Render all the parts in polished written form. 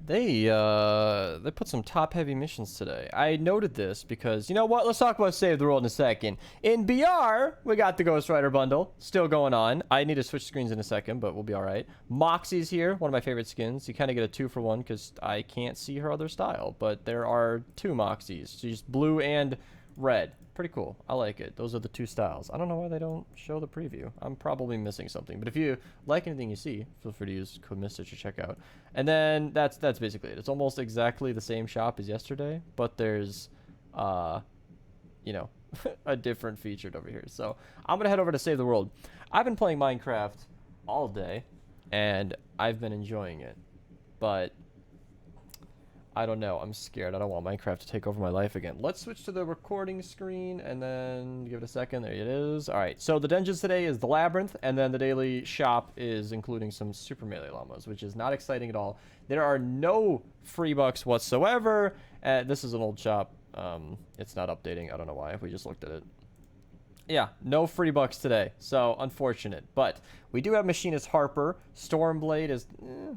They put some top-heavy missions today. I noted this because, you know what? Let's talk about Save the World in a second. In BR, we got the Ghost Rider bundle still going on. I need to switch screens in a second, but we'll be all right. Moxie's here, one of my favorite skins. You kind of get a 2-for-1 because I can't see her other style, but there are 2 Moxies. She's blue and red. Pretty cool. I like it. Those are the 2 styles. I don't know why they don't show the preview. I'm probably missing something. But if you like anything you see, feel free to use code Mista to check out. And then that's basically it. It's almost exactly the same shop as yesterday, but there's, you know, a different featured over here. So I'm going to head over to Save the World. I've been playing Minecraft all day, and I've been enjoying it. But I don't know. I'm scared. I don't want Minecraft to take over my life again. Let's switch to the recording screen and then give it a second. There it is. All right. So the dungeons today is the Labyrinth, and then the daily shop is including some Super Melee Llamas, which is not exciting at all. There are no free bucks whatsoever. This is an old shop. It's not updating. I don't know why. We just looked at it. Yeah, no free bucks today, so unfortunate. But we do have Machinist Harper. Stormblade is...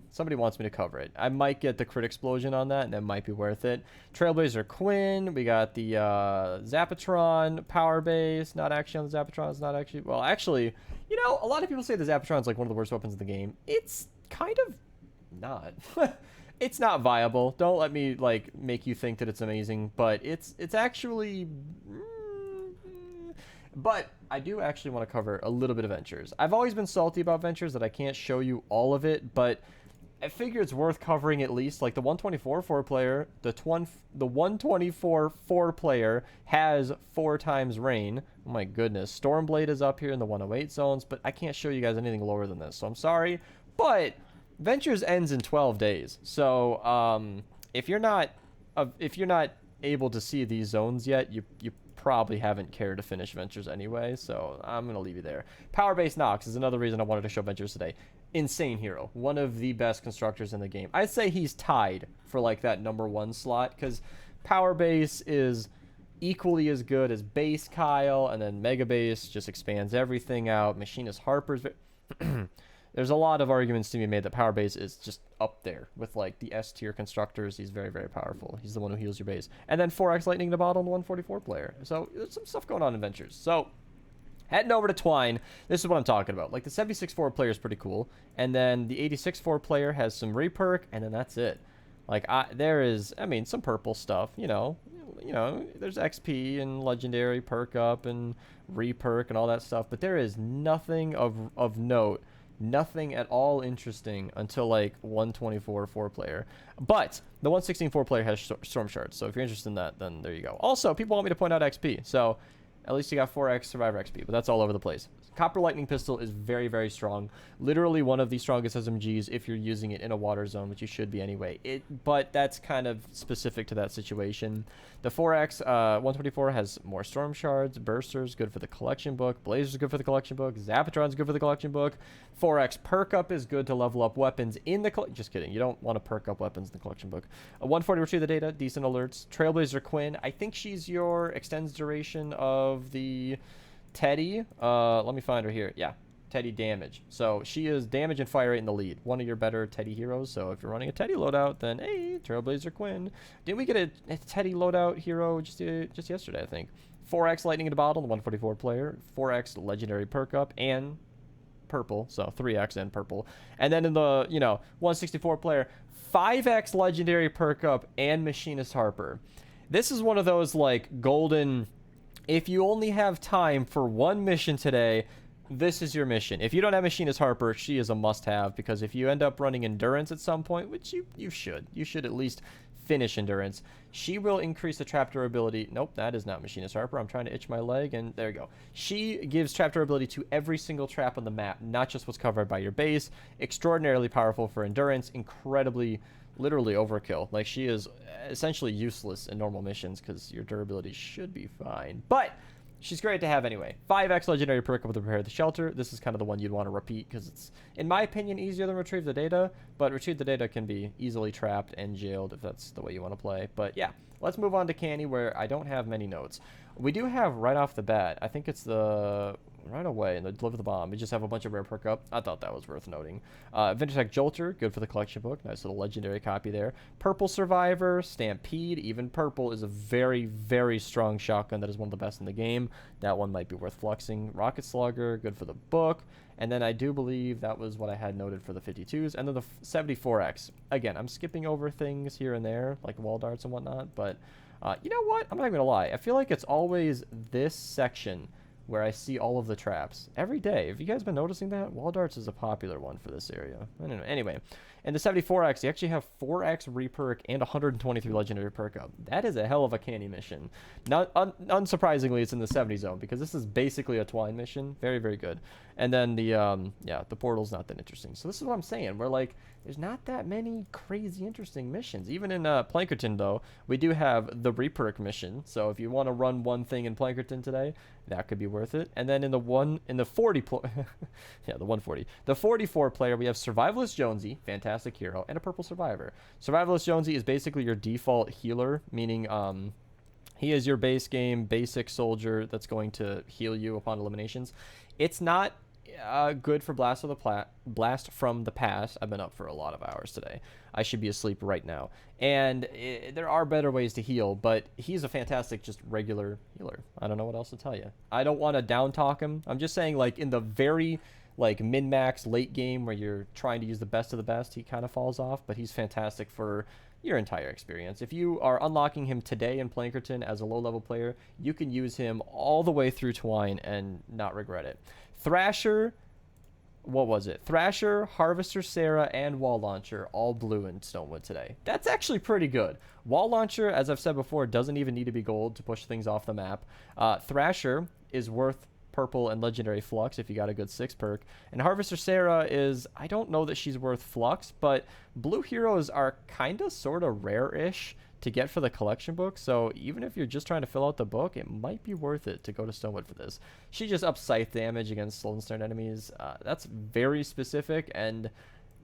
somebody wants me to cover it. I might get the crit explosion on that, and that might be worth it. Trailblazer Quinn. We got the Zapatron Power Base. Not actually on the Zapatron. It's not actually... Well, actually, you know, a lot of people say the Zapatron is like one of the worst weapons in the game. It's kind of not. It's not viable. Don't let me, like, make you think that it's amazing, but it's actually... But I do actually want to cover a little bit of Ventures. I've always been salty about Ventures that I can't show you all of it, but I figure it's worth covering at least. Like the 124 4-player, the 124 4-player has 4 times rain. Oh my goodness. Stormblade is up here in the 108 zones, but I can't show you guys anything lower than this, so I'm sorry. But Ventures ends in 12 days, so if you're not able to see these zones yet, you probably haven't cared to finish Ventures anyway, so I'm gonna leave you there. Power Base Knox is another reason I wanted to show Ventures today. Insane hero, one of the best constructors in the game. I'd say he's tied for like that #1 slot, because Power Base is equally as good as Base Kyle, and then Mega Base just expands everything out. Machinist Harper's there's a lot of arguments to be made that Power Base is just up there with like the S tier constructors. He's very, very powerful. He's the one who heals your base. And then 4x Lightning to bottle and 144 player. So there's some stuff going on in Ventures. So heading over to Twine, this is what I'm talking about. Like the 76 4 player is pretty cool. And then the 86 4 player has some reperk, and then that's it. Like there is, I mean, some purple stuff, you know, there's XP and legendary Perkup and reperk and all that stuff, but there is nothing of note. Nothing at all interesting until like 124 4-player. But the 116 4-player has Storm Shards, so if you're interested in that, then there you go. Also, people want me to point out XP, so at least you got 4x Survivor XP, but that's all over the place. Copper Lightning Pistol is very, very strong. Literally one of the strongest SMGs if you're using it in a water zone, which you should be anyway. But that's kind of specific to that situation. The 4x 124 has more Storm Shards. Burster's good for the collection book. Blazer's good for the collection book. Zapatron's good for the collection book. 4x Perkup is good to level up weapons in the... Just kidding. You don't want to perk up weapons in the collection book. 140 Retrieve the Data. Decent alerts. Trailblazer Quinn. I think she's your extends duration of the... Teddy, let me find her here. Yeah, Teddy damage. So she is damage and fire rate in the lead. One of your better Teddy heroes. So if you're running a Teddy loadout, then hey, Trailblazer Quinn. Didn't we get a Teddy loadout hero just yesterday, I think? 4x Lightning in a Bottle, the 144 player. 4x Legendary Perkup and purple. So 3x and purple. And then in the, 164 player, 5x Legendary Perkup and Machinist Harper. This is one of those like golden... If you only have time for one mission today, this is your mission. If you don't have Machinist Harper, she is a must-have, because if you end up running Endurance at some point, which you should at least finish Endurance, she will increase the trap durability. Nope, that is not Machinist Harper. I'm trying to itch my leg, and there you go. She gives trap durability to every single trap on the map, not just what's covered by your base. Extraordinarily powerful for Endurance, incredibly... literally overkill. Like, she is essentially useless in normal missions because your durability should be fine, but she's great to have anyway. 5x Legendary Perkup with Prepare the Shelter. This is kind of the one you'd want to repeat because it's, in my opinion, easier than Retrieve the Data, but Retrieve the Data can be easily trapped and jailed if that's the way you want to play. But yeah, let's move on to Canny, where I don't have many notes. We do have right off the bat, I think it's the right away, and they deliver the bomb. We just have a bunch of rare Perkup. I thought that was worth noting. Vintage Jolter, good for the collection book. Nice little legendary copy there. Purple Survivor, Stampede, even purple is a very, very strong shotgun. That is one of the best in the game. That one might be worth fluxing. Rocket Slugger, good for the book. And then I do believe that was what I had noted for the 52s. And then the 74X. Again, I'm skipping over things here and there, like wall darts and whatnot. But you know what? I'm not even going to lie. I feel like it's always this section where I see all of the traps every day. Have you guys been noticing that? Wall darts is a popular one for this area. I don't know. Anyway, and the 74X, you actually have 4X reperk and 123 legendary perk up. That is a hell of a candy mission. Not unsurprisingly, it's in the 70 zone because this is basically a twine mission. Very, very good. And then the the portal's not that interesting. So this is what I'm saying. We're like, there's not that many crazy interesting missions. Even in Plankerton, though, we do have the reperk mission. So if you want to run one thing in Plankerton today, that could be worth it. And then in the 40 yeah, the 140. The 44 player, we have Survivalist Jonesy, fantastic hero, and a purple survivor. Survivalist Jonesy is basically your default healer, meaning he is your base game basic soldier that's going to heal you upon eliminations. It's not good for Blast from the Past. I've been up for a lot of hours today. I should be asleep right now. And there are better ways to heal, but he's a fantastic just regular healer. I don't know what else to tell you. I don't want to down talk him. I'm just saying, like, in the very like min-max late game where you're trying to use the best of the best, he kind of falls off, but he's fantastic for your entire experience. If you are unlocking him today in Plankerton as a low-level player, you can use him all the way through Twine and not regret it. Thrasher, what was it? Thrasher, Harvester Sarah, and Wall Launcher all blue in Stonewood today. That's actually pretty good. Wall Launcher, as I've said before, doesn't even need to be gold to push things off the map. Thrasher is worth purple and legendary flux if you got a good 6 perk, and Harvester Sarah is, I don't know that she's worth flux, but blue heroes are kind of sort of rare-ish to get for the collection book, so even if you're just trying to fill out the book, it might be worth it to go to Stonewood for this. She just ups scythe damage against Slow and Stern enemies. That's very specific and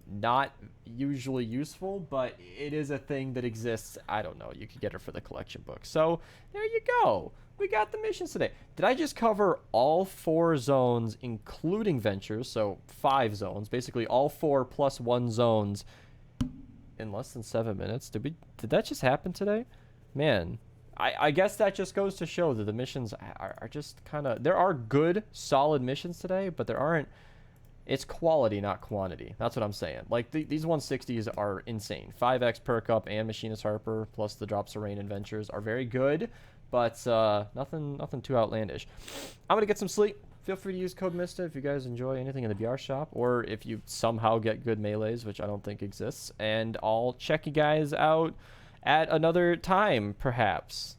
not usually useful, but it is a thing that exists. I don't know, you could get her for the collection book. So there you go. We got the missions today. Did I just cover all 4 zones, including ventures? So 5 zones, basically all 4 plus 1 zones in less than 7 minutes. Did that just happen today? Man, I guess that just goes to show that the missions are just kind of, there are good, solid missions today, but there aren't, it's quality, not quantity. That's what I'm saying. Like, these 160s are insane. 5x Perkup and Machinist Harper, plus the Drops of Rain Adventures are very good, but nothing too outlandish. I'm going to get some sleep. Feel free to use code Mista if you guys enjoy anything in the BR shop, or if you somehow get good melees, which I don't think exists. And I'll check you guys out at another time, perhaps.